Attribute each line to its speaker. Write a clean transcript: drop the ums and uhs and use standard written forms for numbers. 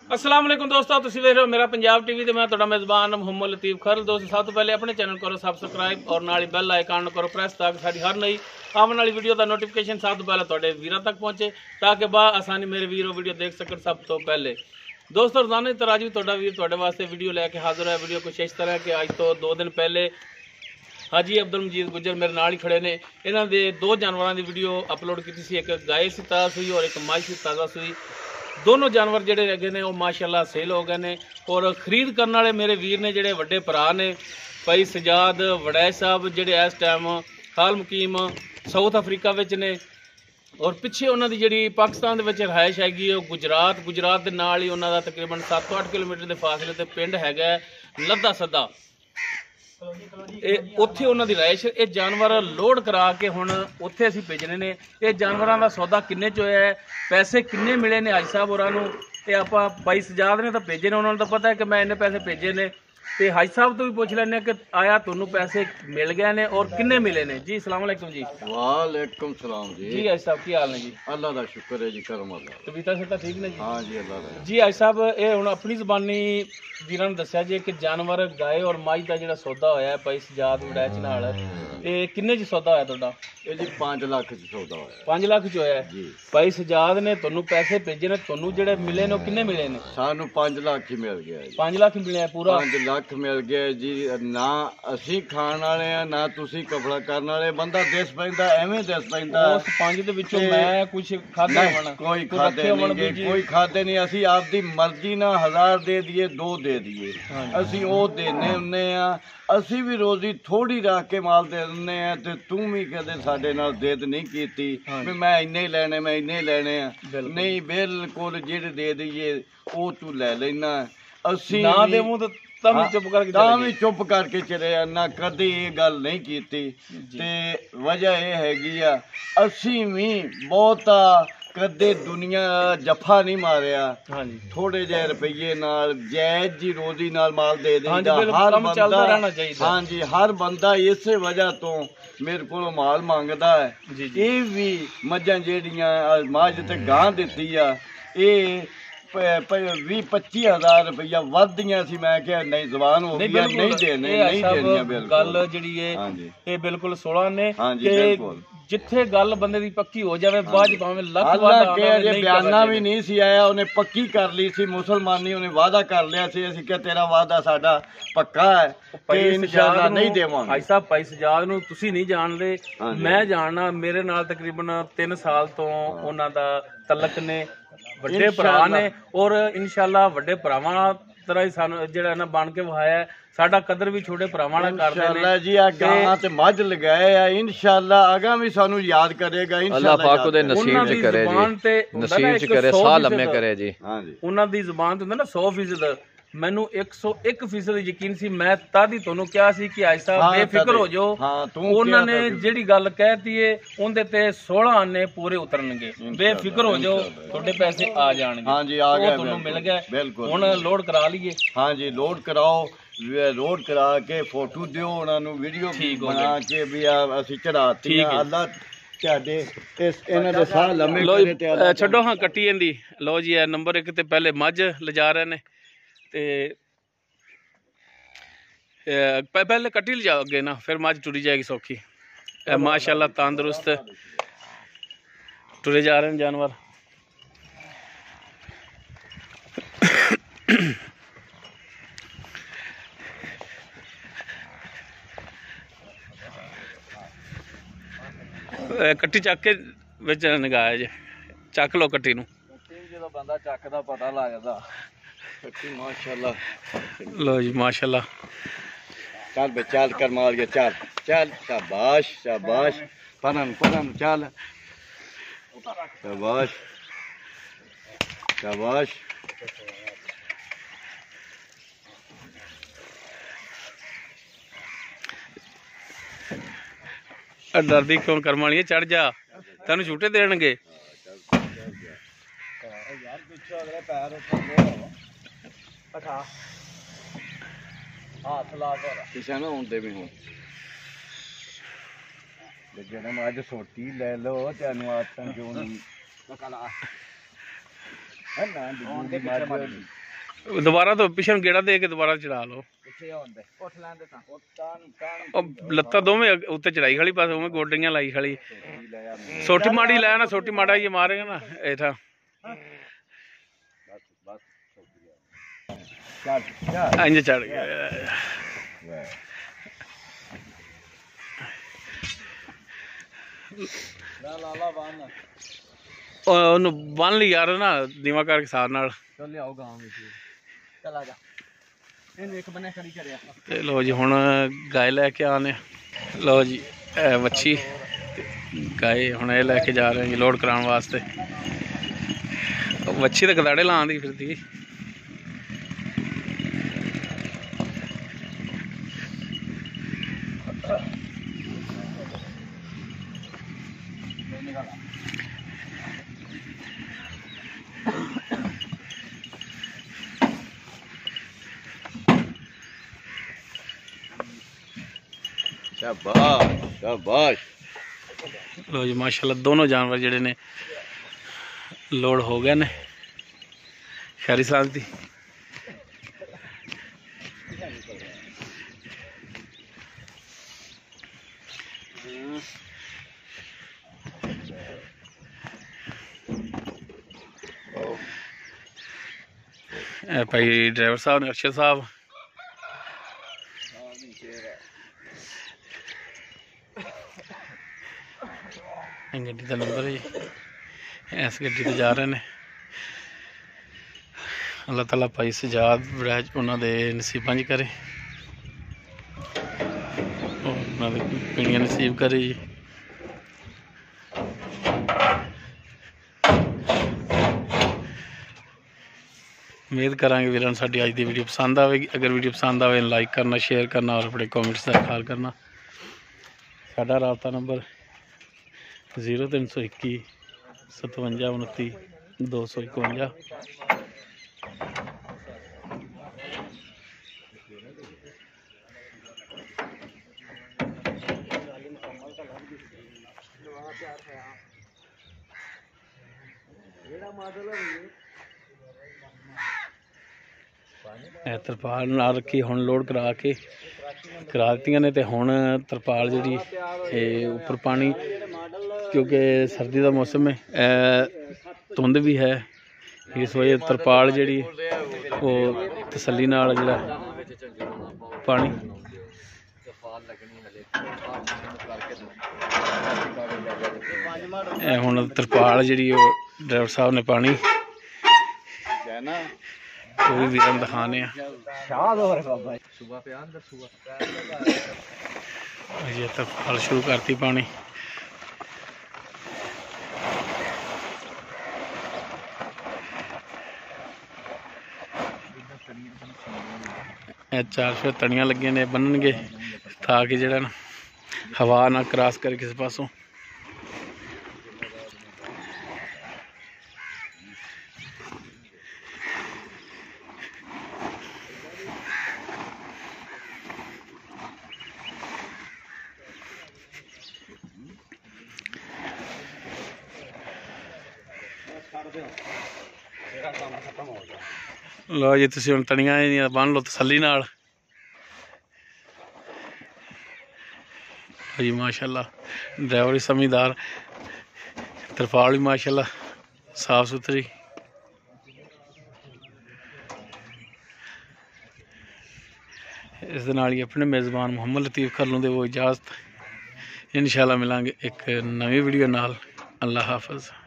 Speaker 1: अस्सलाम वालेकुम दोस्तों, तुसीं वेख रहे हो मेरा पंजाब टीवी ते मैं तुहाडा मेज़बान मुहम्मद लतीफ़ खर। दोस्तों सब तो पहले अपने चैनल करो सबसक्राइब और नाल ही बेल आइकन करो प्रेस ताकि साडी हर नई आने वाली वीडियो का नोटिफिकेशन सब तो पहले तुहाडे वीरां तक पहुंचे ताकि बा आसानी मेरे वीरों वीडियो देख सकन सब तो पहले। दोस्तों रोजाना की तरह जी तुहाडा वीर तुहाडे वास्ते वीडियो लैके हाजिर है। वीडियो कुछ इस तरह कि अज तो 2 दिन पहले हाजी अब्दुल मजीद गुजर मेरे नाल ही खड़े ने, इन्हां दे 2 जानवरों की वीडियो अपलोड की सी। एक गाय सी ताज़ा सूई और एक मझ सी ताज़ा सूई। दोनों जानवर जोड़े हैगे ने माशाअल्लाह सेल हो गए ने और खरीद करने वाले मेरे वीर ने जोड़े वड्डे भरा ने भाई सजाद वड़ैच साहब जोड़े इस टाइम हाल मुकीम साउथ अफ्रीका ने और पिछे उन्होंने जी पाकिस्तान रहायश हैगी गुजरात के नाल ही उन्होंने तकरीबन 7-8 किलोमीटर के फासले ते पिंड हैगा लद्दा सद्दा। उत्थे उन्होंने रहायश। ये जानवर लोड करा के हुण उत्थे असीं भेजने ने। ये जानवरों का सौदा किन्ने च होया है, पैसे किन्ने मिले ने हाजी साहब होरां नूं ते आपां भाई सजाद ने तो भेजे ने, उन्होंने तो पता है कि मैं इन्ने पैसे भेजे ने ते हाजी साहब तो भी पूछ लैने कि आया तुहानूं पैसे मिल गए ने और किन्ने मिले ने जी। अस्सलाम वालेकुम जी।
Speaker 2: वालेकुम सलाम जी।
Speaker 1: जी हाजी साहब की हाल ने जी?
Speaker 2: अल्लाह दा शुक्र है जी, करम अल्लाह।
Speaker 1: तबीयत सेहत ठीक ने जी?
Speaker 2: हाँ जी अल्लाह दा।
Speaker 1: जी हाजी साहब ये हुण अपनी ज़बानी वीरां नूं दस्सिया जी कि जानवर गाय और मझ का जिहड़ा सौदा होया है भाई सजाद वड़ैच नाल ते किन्ने च सौदा होया तुहाडा?
Speaker 2: ये जी 5 लाख च सौदा होया।
Speaker 1: 5 लाख च होया
Speaker 2: जी।
Speaker 1: भाई सजाद ने तुहानूं पैसे भेजे ने, तुहानूं जिहड़े मिले ने किन्ने मिले ने?
Speaker 2: सानू 5 लाख ही मिल गया जी।
Speaker 1: 5 लाख मिले है पूरा?
Speaker 2: 5 लाख मिल गया जी। ना असी खाण वाले आ ना तुसी कपड़ा करन वाले, बंदा दिस पैंदा एवें दिस पैंदा।
Speaker 1: उस 5 दे विचों मैं कुछ खादे होण?
Speaker 2: कोई खादे नहीं, कोई खादे नहीं। असी आपदी मर्जी ना 1000 दे दिए 2 दे दिए, असी ओ देने हुन्ने आ। असी भी रोजी थोड़ी रख के माल दे दिंदे आ ते तू भी कदे साडे नाल जिद नहीं कीती भी मैं इन्ने ही लेने, मैं इन्ने ही लेने आ। नहीं, बिल्कुल जेड़े दे दईए ओ तू ले लेना। असी
Speaker 1: ना देवूं तो
Speaker 2: चुप करके चले ना, कदी ये गल नहीं कीती। ते वजह ये हैगी आ असी भी बहुता कदे दुनिया जफा नहीं मारिया। थोड़े जे रुपये नाल जायज जी रोजी नाल माल दे देंदा हर बंदा। हाँ जी, हर बंदा इस वजह तो मेरे को माल मंगदा है। ये भी मझां जेड़ियां मझ ते गां दित्ती आ ये 20-25 हज़ार रुपया वधियां सी। मैं क्या नहीं जवान हो गया, नहीं देने, नहीं देनियां। बिल्कुल गल जिहड़ी है ये बिल्कुल 16 ने कि जिथे गल बंदे दी पक्की हो जावे बाद भावें लख वादा बयाना भी नहीं सी आया, उन्हें पक्की कर ली सी। मुसलमानी उन्हें वादा कर लिया सी, असीं क्या तेरा वादा साडा पक्का है कि इंशाअल्लाह नहीं देवांगे।
Speaker 1: भाई साहब भाई सजाद नूं तुसीं नहीं जानदे, मैं जानना। मेरे नाल तकरीबन 3 साल तो उन्हां दा तलक ने, ਵੱਡੇ ਭਰਾ ਨੇ और इंशाअल्लाह ਵੱਡੇ ਭਰਾਵਾਂ तरह ही सानू ਜਿਹੜਾ ਨਾ ਬਣ ਕੇ ਵਹਾਇਆ। ਸਾਡਾ ਕਦਰ ਵੀ ਛੋਟੇ ਭਰਾਵਾਂ ਨਾਲ ਕਰਦੇ ਨੇ
Speaker 2: इंशाअल्लाह जी। आ गां ते मझ लगाए आ, इंशाअल्लाह आगा भी सानू याद करेगा इंशाअल्लाह।
Speaker 3: अल्लाह पाक ਉਹਦੇ ਨਸੀਬ ਚ ਕਰੇ ਜੀ, ਨਸੀਬ ਚ ਕਰੇ, ਸਾਹ ਲੰਮੇ ਕਰੇ ਜੀ।
Speaker 2: हां जी।
Speaker 1: ਉਹਨਾਂ ਦੀ ਜ਼ੁਬਾਨ ਤੇ ਹੁੰਦਾ ਨਾ 100% ਮੈਨੂੰ 101% ਯਕੀਨ ਸੀ। ਮੈਂ ਤਦ ਹੀ ਤੁਹਾਨੂੰ ਕਿਹਾ ਸੀ ਕਿ ਆਇ ਸਾਹਿਬ ਬੇਫਿਕਰ ਹੋ ਜਾਓ। ਉਹਨਾਂ ਨੇ ਜਿਹੜੀ ਗੱਲ ਕਹਿਤੀ ਏ ਉਹਦੇ ਤੇ 16 ਆਨੇ ਪੂਰੇ ਉਤਰਨਗੇ। ਬੇਫਿਕਰ ਹੋ ਜਾਓ, ਤੁਹਾਡੇ ਪੈਸੇ ਆ ਜਾਣਗੇ।
Speaker 2: हाँ जी, आ गए,
Speaker 1: ਤੁਹਾਨੂੰ ਮਿਲ ਗਏ।
Speaker 2: बिल्कुल।
Speaker 1: ਹੁਣ ਲੋਡ ਕਰਾ ਲਈਏ।
Speaker 2: हाँ जी, लोड कराओ, लोड करा के फोटो दिओ उन्होंने, वीडियो बना के भी असीं चढ़ाती। अल्लाह ਤੁਹਾਡੇ ਇਸ ਇਹਨਾਂ ਦੇ ਸਾਹ ਲੰਮੇ ਕਰੇ ਤੇ
Speaker 1: ਲੋ ਛੱਡੋ ਹਾਂ ਕੱਟੀ ਜਾਂਦੀ। ਲੋ ਜੀ ਇਹ ਨੰਬਰ 1 ਤੇ ਪਹਿਲੇ ਮੱਝ ਲਿਜਾ ਰਹੇ ਨੇ ਤੇ पहले कट्टी ले जाओगे ना, फिर मझ टुरी जाएगी सौखी। माशाल्लाह तंदुरुस्त टुरे जा रहे हैं जानवर। कट्टी चक के विच नगाया जे, चक लो कट्टी नूं।
Speaker 2: जो बंदा चकदा पता लगदा। कट्टी माशाल्लाह।
Speaker 1: लो जी माशाल्लाह।
Speaker 2: चल बे चल कर मार गया, चल चल, शाबाश शाबाश, परन परन चल, शाबाश शाबाश।
Speaker 1: डरदी क्यों कर्म वाली चढ़ जा, तेन झूठे देणगे।
Speaker 2: हाथ ला किसे ना आउंदे भी हूँ जेड़ा मझ सोटी ले लो तेन आदत क्यों नहीं।
Speaker 1: दोबारा तो पिछे गेड़ा दे के दोबारा चढ़ा लो लत्ता दोवें उत्ते चढ़ाई खड़ी पास उवें गोडियां लाई खड़ी सोटी माड़ी लै ना सोटी माड़ा ये मारेगा ना ऐसा इंज चढ़ गया बन ली यार ना दीवा करके साथ नाल लो जी हुण गाय लैके आने लो जी मच्छी गाय हुण ये लैके जा रहे हैं जी लोड कराने वास्ते मच्छी तो गदाड़े लान दी फिरदी
Speaker 2: शाबाश शाबाश
Speaker 1: लो जी माशाल्लाह दोनों जानवर जेडे ने लोड हो गए ने खैरी सलामती भाई ड्राइवर साहब ने अरशद साहब गड्डी का नंबर है जी इस गड्डी ते जा रहे हैं अल्लाह ताला भाई सजाद वड़ैच उन्होंने नसीबां च करे उन्होंने पीणियां नसीब करे जी उम्मीद करांगे वीरां साडी अज दी वीडियो पसंद आएगी अगर वीडियो पसंद आए लाइक करना शेयर करना और अपने कॉमेंट्स का ख्याल करना साडा राबता नंबर 0321 57 29 251 तरपाल ना रखी हुण लोड करा दी ने ते हुण तरपाल जिहड़ी उपर पानी क्योंकि सर्दी का मौसम है धुंध भी है इस वजह तरपाल जिहड़ी वो तसल्ली नाल जिहड़ा पानी हुण तरपाल जिहड़ी ड्राइवर साहब ने पानी वो भी वीरां दिखाने ये तरपाल शुरू करती पानी चार फिर तनियां लगियां ने बननगे ताकि जिहड़ा ना हवा ना क्रॉस करे किसी पासों लो जी तुसीं हुण तनियां बन लो तसल्ली नाल जी माशाल्लाह ड्राइवर भी समझदार तरपाल भी माशाल्लाह साफ सुथरी इस दे नाल ही अपने मेज़बान मुहम्मद लतीफ़ खरलू दे वो इजाज़त इंशाअल्लाह मिलांगे एक नवी वीडियो नाल अल्लाह हाफिज़।